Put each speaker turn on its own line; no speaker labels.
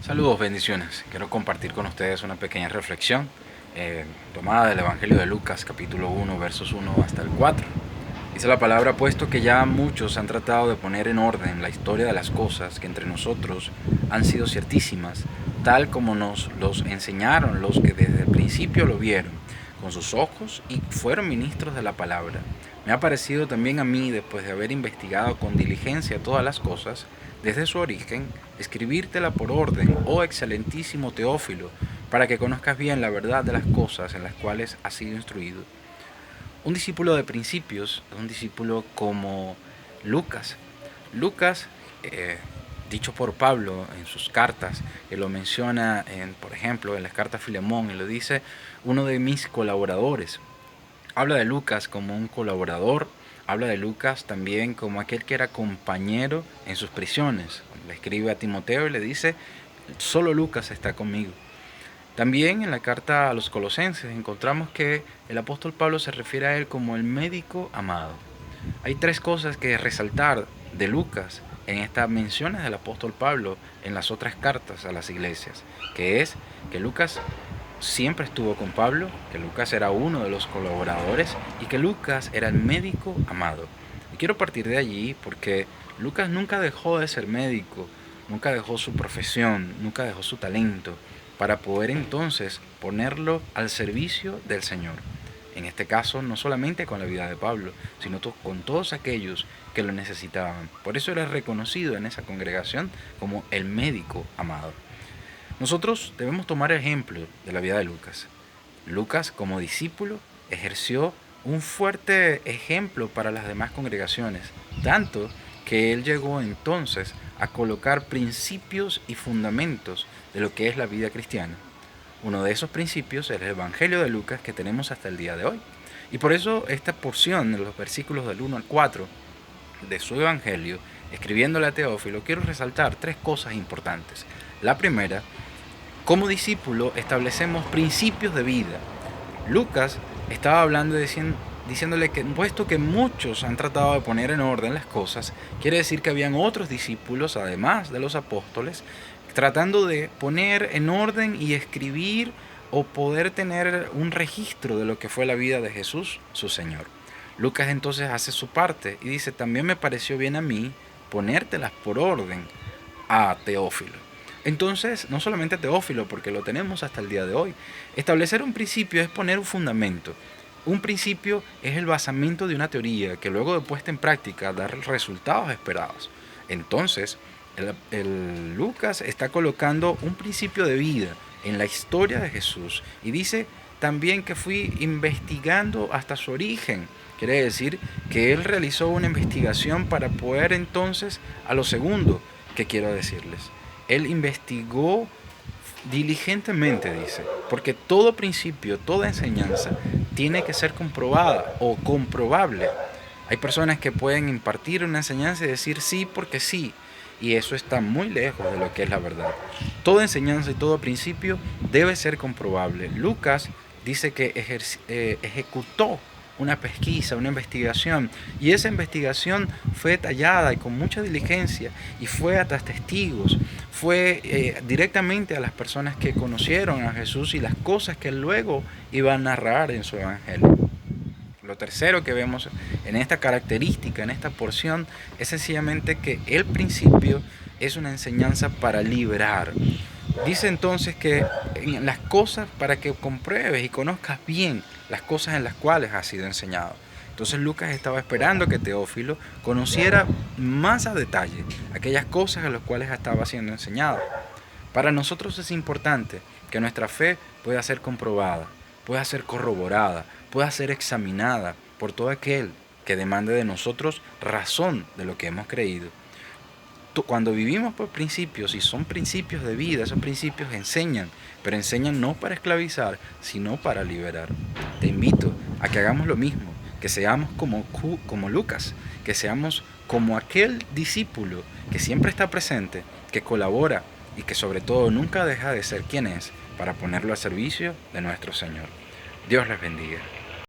Saludos, bendiciones. Quiero compartir con ustedes una pequeña reflexión tomada del Evangelio de Lucas, capítulo 1, versos 1 hasta el 4. Dice la palabra: puesto que ya muchos han tratado de poner en orden la historia de las cosas que entre nosotros han sido ciertísimas, tal como nos los enseñaron los que desde el principio lo vieron con sus ojos y fueron ministros de la palabra. Me ha parecido también a mí, después de haber investigado con diligencia todas las cosas, desde su origen, escribírtela por orden, oh excelentísimo Teófilo, para que conozcas bien la verdad de las cosas en las cuales has sido instruido. Un discípulo de principios es un discípulo como Lucas. Lucas, dicho por Pablo en sus cartas, que lo menciona, por ejemplo, en las cartas a Filemón, y lo dice: uno de mis colaboradores. Habla de Lucas como un colaborador, habla de Lucas también como aquel que era compañero en sus prisiones. Le escribe a Timoteo y le dice: solo Lucas está conmigo. También en la carta a los Colosenses encontramos que el apóstol Pablo se refiere a él como el médico amado. Hay tres cosas que resaltar de Lucas en estas menciones del apóstol Pablo en las otras cartas a las iglesias, que es que Lucas siempre estuvo con Pablo, que Lucas era uno de los colaboradores y que Lucas era el médico amado. Y quiero partir de allí porque Lucas nunca dejó de ser médico, nunca dejó su profesión, nunca dejó su talento para poder entonces ponerlo al servicio del Señor. En este caso, no solamente con la vida de Pablo, sino con todos aquellos que lo necesitaban. Por eso era reconocido en esa congregación como el médico amado. Nosotros debemos tomar ejemplo de la vida de Lucas. Lucas, como discípulo, ejerció un fuerte ejemplo para las demás congregaciones, tanto que él llegó entonces a colocar principios y fundamentos de lo que es la vida cristiana. Uno de esos principios es el Evangelio de Lucas que tenemos hasta el día de hoy. Y por eso esta porción de los versículos del 1 al 4 de su Evangelio, escribiéndole a Teófilo, quiero resaltar tres cosas importantes. La primera: como discípulo establecemos principios de vida. Lucas estaba hablando diciéndole que puesto que muchos han tratado de poner en orden las cosas, quiere decir que habían otros discípulos, además de los apóstoles, tratando de poner en orden y escribir o poder tener un registro de lo que fue la vida de Jesús, su Señor. Lucas entonces hace su parte y dice: también me pareció bien a mí ponértelas por orden a Teófilo. Entonces, no solamente Teófilo, porque lo tenemos hasta el día de hoy. Establecer un principio es poner un fundamento. Un principio es el basamento de una teoría que luego de puesta en práctica da resultados esperados. Entonces, el Lucas está colocando un principio de vida en la historia de Jesús y dice también que fui investigando hasta su origen. Quiere decir que él realizó una investigación para poder entonces, a lo segundo que quiero decirles, él investigó diligentemente, dice, porque todo principio, toda enseñanza tiene que ser comprobada o comprobable. Hay personas que pueden impartir una enseñanza y decir sí porque sí, y eso está muy lejos de lo que es la verdad. Toda enseñanza y todo principio debe ser comprobable. Lucas dice que ejecutó una pesquisa, una investigación, y esa investigación fue detallada y con mucha diligencia, y fue a testigos, fue directamente a las personas que conocieron a Jesús y las cosas que él luego iba a narrar en su evangelio. Lo tercero que vemos en esta característica, en esta porción, es sencillamente que el principio es una enseñanza para liberar. Dice entonces que en las cosas, para que compruebes y conozcas bien las cosas en las cuales has sido enseñado. Entonces Lucas estaba esperando que Teófilo conociera más a detalle aquellas cosas en las cuales estaba siendo enseñado. Para nosotros es importante que nuestra fe pueda ser comprobada, pueda ser corroborada, pueda ser examinada por todo aquel que demande de nosotros razón de lo que hemos creído. Cuando vivimos por principios, y son principios de vida, esos principios enseñan, pero enseñan no para esclavizar, sino para liberar. Te invito a que hagamos lo mismo, que seamos como Lucas, que seamos como aquel discípulo que siempre está presente, que colabora y que sobre todo nunca deja de ser quien es para ponerlo al servicio de nuestro Señor. Dios les bendiga.